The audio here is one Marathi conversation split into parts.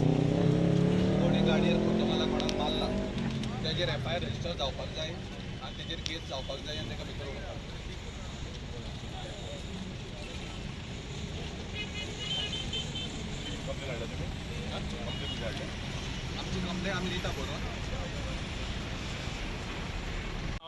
कोणी गाडयेर फोटोमाला कोणाक मारला त्याचेर FIR रजिस्टर जावपाक जाय आनी तेचेर केस जावपाक जाय आनी ताका भितर उडोवपाक आमची कंप्लेन आमी दिता बरोवन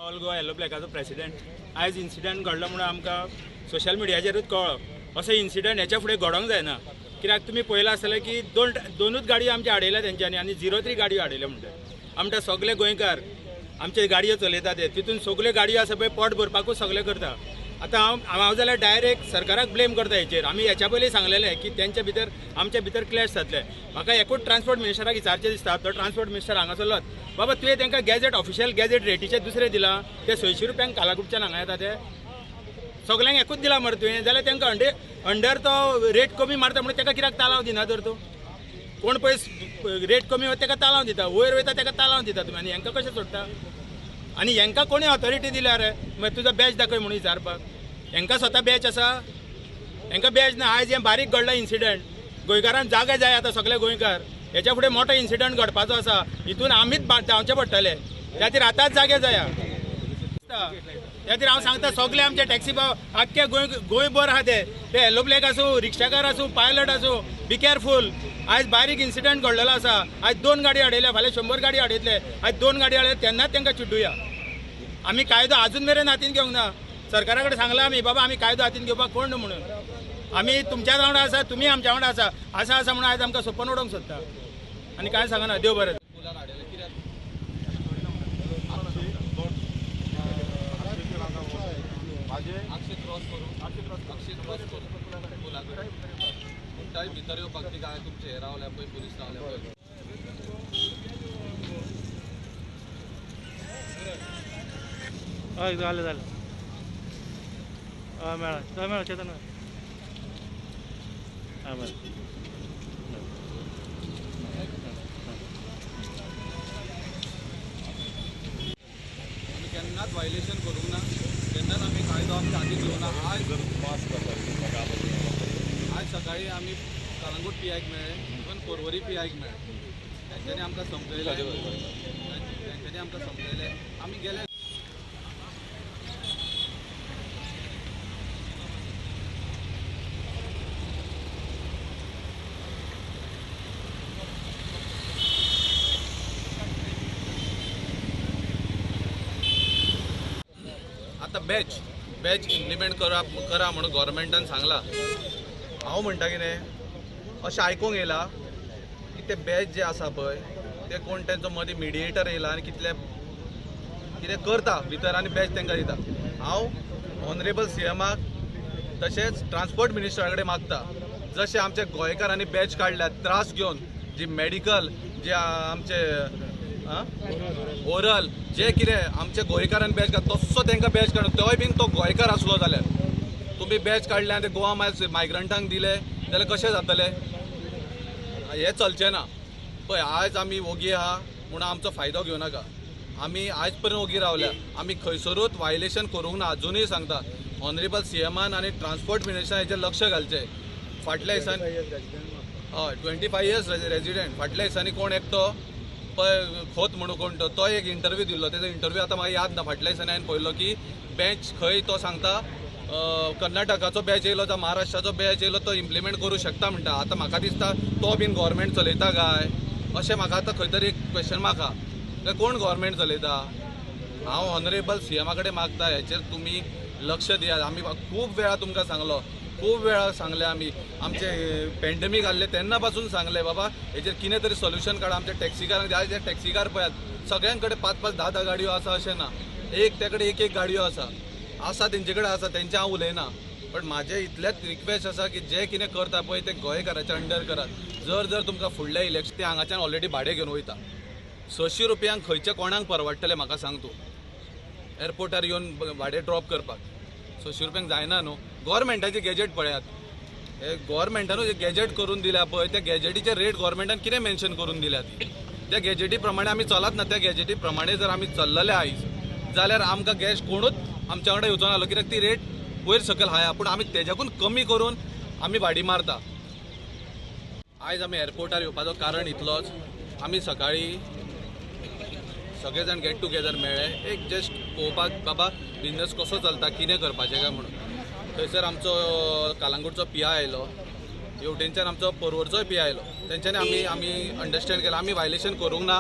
ऑल गोवा येलो ब्लॅकाचो प्रेसिडेंट आयज इन्सिडंट घडलो म्हणून आमकां सोशल मिडियाचेरूच कळ्ळो असो इन्सिडंट हेच्या फुडें घडोवंक जायना कित्याक तुमी पळयलां आसतलें की दोनूच गाडयो आमचे आडयल्या तेंच्यांनी आनी 03 गाडयो आडयल्या म्हणटा आमचे सगळे गोंयकार आमचे गाडयो चलयता ते तितून सगल्यो गाडयो आसा पळय पोट भरपाकूच सगळें करता आतां हांव जाल्यार डायरेक्ट सरकाराक ब्लेम करता हेचेर आमी हेच्या पयलीं सांगलेलें की तेंच्या भितर आमच्या भितर क्लॅश जातले म्हाका एकूच ट्रान्सपोर्ट मिनिस्टराक विचारचें दिसता तो ट्रान्सपोर्ट मिनिस्टर हांगासरलोच बाबा तुवें तांकां गॅजेट ऑफिशियल गॅजेट रेटीचे दुसरे दिला ते 600 रुपयांक कालाकुटच्यान हांगा येता ते सगल्यांक एकूच दिला मरे तुवें जाल्यार तांकां अंडर तो रेट कमी मारता म्हणून ताका कित्याक तालाव दिना तर तूं कोण पळय रेट कमी वता ताका तालाव दिता वयर वयता ताका तालाव दिता तुमी आनी हांकां कशें सोडटा आनी हांकां कोणी ऑथॉरिटी दिल्या रे मागीर तुजो बॅच दाखय म्हणून विचारपाक हांकां स्वता बॅच आसा हांकां बॅच ना आयज हें बारीक घडला इन्सिडंट गोंयकारांक जागे जाय आतां सगळे गोंयकार हेच्या फुडें मोठो इन्सिडंट घडपाचो आसा हितून आमीच धांवचे पडटले त्या खातीर आतांच जागे जाया त्या खातीर हांव सांगता सगळे आमचे टॅक्सी आख्खे गोंयभर आहा ते येलो ब्लॅक आसूं रिक्षाकार आसूं पायलट आसूं बी केअरफूल आयज बारीक इन्सिडंट घडलेलो आसा आयज 2 गाडी आडयल्या फाल्यां 100 गाडी आडयतले आयज 2 गाडी आडयले तेन्नाच तांकां चिड्डुया आमी कायदो आजून मेरेन हातीन घेवंक ना सरकारा कडेन सांगलां आमी बाबा आमी कायदो हातीन घेवपाक कोण न्हू म्हणून आमी तुमच्या वांगडा आसा तुमी आमच्या वांगडा आसा म्हणून आयज आमकां सोंपोवन उडोवंक सोदता आनी कांय सांगना देव बरें भितर येवपाक ती काय तुमचे हे रावल्या पळय पुलीस रावल्या पळय हय जालें हय मेळ्ळा चेतन हय बरें आमी केन्नाच वायलेशन करूंक ना केन्नाच आमी कायदो आमच्या हातीन घेवंक ना आज सकाळी आमी कळंगूट पियाक मेळ्ळे इवन पर्वरी पियाक मेळ्ळे तेंच्यांनी आमकां संपयले आमी गेले आतां बॅच इम्प्लिमेंट करा म्हणून गव्हर्मेंटान सांगला हांव म्हणटा कितें अशें आयकूंक येयला की ते बॅच जे आसा पळय ते कोण तेंचो मदीं मिडिएटर येयला आनी कितें करता भितर आनी बॅच तांकां दिता हांव ऑनरेबल CMाक तशेंच ट्रान्सपोर्ट मिनिस्टरा कडेन मागता जशें आमचे गोंयकारांनी बॅच काडल्यात त्रास घेवन जी मेडिकल जे आमचे ओरल जे कितें आमचे गोंयकारान बॅच काड तसो तांकां बॅच काडून तोय बीन तो गोंयकार आसलो जाल्यार तुमी बॅच काडले आनी ते गोवा मायग्रंटांक दिले जाल्यार कशें जातलें हें चलचें ना पळय आयज आमी ओगी आहा म्हूण आमचो फायदो घेवं नाका आमी आयज पर्यंत ओगी रावल्या आमी खंयसरूच वायलेशन करूंक ना अजुनूय सांगता ऑनरेबल CMान आनी ट्रान्सपोर्ट मिनिस्टरान हेचेर लक्ष घालचें फाटल्या दिसांनी हय 25 इयर्स रेजिडेंट फाटल्या दिसांनी कोण एकटो पळय खोत म्हणून कोण तो एक इंटरव्यू दिल्लो तेजो इंटरव्यू आतां म्हाका याद ना फाटल्या दिसांनी हांवें पळयलो की बॅच खंय तो सांगता कर्नाटकाचो बॅच येयलो जावं महाराष्ट्राचो बॅच येयलो तो इम्प्लिमेंट करूं शकता म्हणटा आतां म्हाका दिसता तो बीन गव्हर्मेंट चलयता काय अशें म्हाका आतां खंय तरी एक क्वेश्चन मार्क आहा काय कोण गव्हर्मेंट चलयता हांव ऑनरेबल CMा कडेन मागता हेचेर तुमी लक्ष दियात आमी खूब वेळा तुमकां सांगलो खूब वेळा सांगले आमी आमचे पॅन्डेमीक आसले तेन्ना पासून सांगले बाबा हेचेर कितें तरी सोल्युशन काडा आमच्या टॅक्सीकारांक आयज जे टॅक्सीकार पळयात सगळ्यां कडेन 5-5, 10-10 गाडयो आसा अशें ना एक ते कडेन एक गाडयो आसा तेंचे कडेन आसा तेंचे हांव उलयना पण माझे इतलेच रिक्वेस्ट आसा की जे कितें करता पळय ते गोंयकाराच्या अंडर करात. जर तुमकां फुडल्या इलेक्शन ते हांगाच्यान ऑलरेडी भाडे घेवन वयता. 600 रुपयांक खंयच्या कोणाक परवडटले म्हाका सांग तूं. एअरपोर्टार येवन भाडे ड्रॉप करपाक 600 रुपयांक जायना न्हू. गव्हर्मेंटाची गॅजेट पळयात. हे गव्हर्मेंटानूच जे गॅजेट करून दिल्या पळय त्या गॅजेटीचे रेट गव्हर्मेंटान कितें मेन्शन करून दिल्या ती. त्या गॅजेटी प्रमाणे आमी चलत ना. त्या गॅजेटी प्रमाणे जर आमी चल्लले आयज जाल्यार आमकां गॅस कोणूच आमच्या वांगडा येवचो नासलो. कित्याक ती रेट वयर सकयल आहा. पूण आमी तेज्याकून कमी करून आमी भाडी मारता. आयज आमी एअरपोर्टार येवपाचो कारण इतलोच. आमी सकाळी सगळे जाण गेट टुगेदर मेळ्ळे. एक जस्ट पळोवपाक बाबा बिझनस कसो चलता कितें करपाचें काय म्हणून. थंयसर आमचो कालांगूटचो PI आयलो. हेवटेनच्यान आमचो परवरचोय PI आयलो. तेंच्यांनी आमी अंडरस्टँड केला आमी वायलेशन करूंक ना.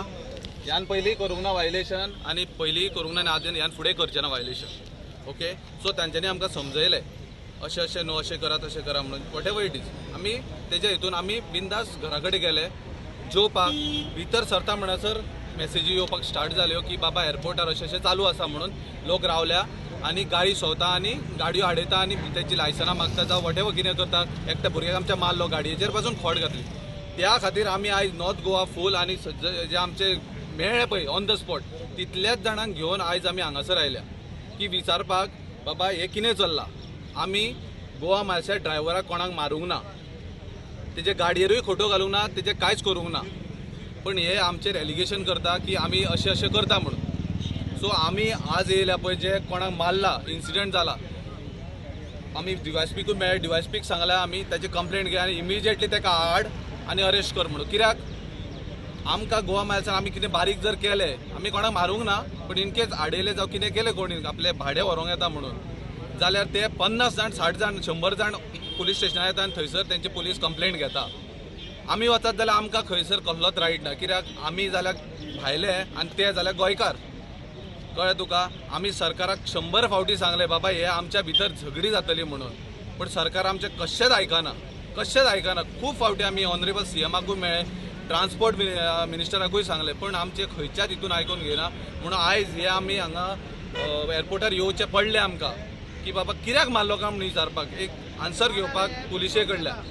ह्यान पयलीं करूंक ना वायलेशन आनी पयलीं करूंक ना आनी ह्यान फुडें करचें ना वायलेशन. ओके. सो तांच्यांनी आमकां समजयलें अशें न्हू अशें करा तशें करा म्हणून. वॉट एवर इट इज आमी तेज्या हितून आमी बिंदास घरा कडेन गेले जेवपाक. भितर सरता म्हणसर मॅसेजी येवपाक स्टार्ट जाल्यो की बाबा एअरपोर्टार अशें चालू आसा म्हणून. लोक रावल्या आनी गाडी सोवता आनी गाडयो हाडयता आनी तेची लायसनां मागता जावं वॉट एवर कितें करता. एकट्या भुरग्याक आमच्या मारलो गाडयेचेर पासून खोड घातली. त्या खातीर आमी आयज नॉर्थ गोवा फूल आनी जे आमचे मेळ्ळे पळय ऑन द स्पॉट तितल्याच जाणांक घेवन आयज आमी हांगासर आयल्या की विचारपाक बाबा हें कितें चल्लां. आमी गोवा मायल्साच्या ड्रायव्हराक कोणाक मारूंक ना. तेजे गाडयेरूय खोटो घालूंक ना. तेजें कांयच करूंक ना. पण हे आमचेर एलिगेशन करता की आमी अशें करता म्हणून. सो आमी आज येयल्या पळय जे कोणाक मारला इन्सिडंट जाला आमी DYSPकूय मेळ्ळे. DYSPक सांगल्या आमी ताची कंप्लेंट घे आनी इमिजिएटली ताका हाड आनी अरेस्ट कर म्हणून. कित्याक आमकां गोवा मायल्सान आमी कितें बारीक जर केलें आमी कोणाक मारूंक ना. पण इनकेस आडयलें जावं कितें केलें कोणी आपले भाडे व्हरोंक येता म्हणून जाल्यार ते 50 जाण 60 जाण 100 जाण पुलीस स्टेशनार येता आनी थंयसर तेंची पुलीस कंप्लेंट घेता. आमी वचत जाल्यार आमकां खंयसर कसलोच रायट ना. कित्याक आमी जाल्यार भायले आनी ते जाल्यार गोंयकार. कळ्ळें तुका. आमी सरकाराक 100 फावटी सांगले बाबा हे आमच्या भितर झगडी जातली म्हणून. पण सरकार आमचें कशेंच आयकना. खूब फावटी आमी ऑनरेबल CMकूय मेळ्ळे. ट्रान्सपोर्ट मिनिस्टराकूय सांगले पण आमचे खंयच्याच हितून आयकून घेयना. म्हणून आयज हे आमी हांगा एअरपोर्टार येवचें पडलें आमकां की बाबा कित्याक मारलो काय म्हणून विचारपाक एक आन्सर घेवपाक पुलिशे कडल्यान.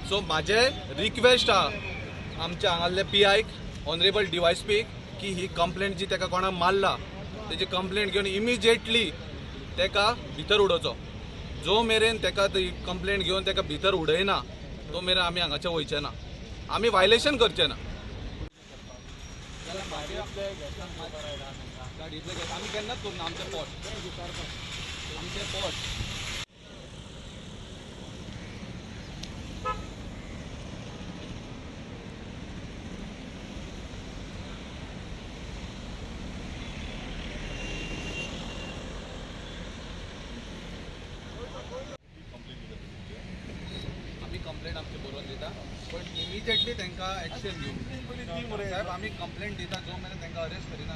सो म्हाजें रिक्वेस्ट आहा आमच्या हांगासले PIक ऑनरेबल DYSPक की ही कंप्लेंट जी ताका कोणाक मारला तेजी कंप्लेंट घेवन इमिजिएटली ताका भितर उडोवचो. जो मेरेन ताका ती कंप्लेंट घेवन ताका भितर उडयना तो मेरेन आमी हांगाचे वयचे ना. आमी वायलेशन करचे ना. आमी केन्नाच करना आमचे पोट कंप्लेंट आमची बरोवन दिता. पण इमिजिएटली तांकां एक्शन घेवंक साहेब आमी कंप्लेंट दिता जो मेरेन तांकां अरेस्ट करिना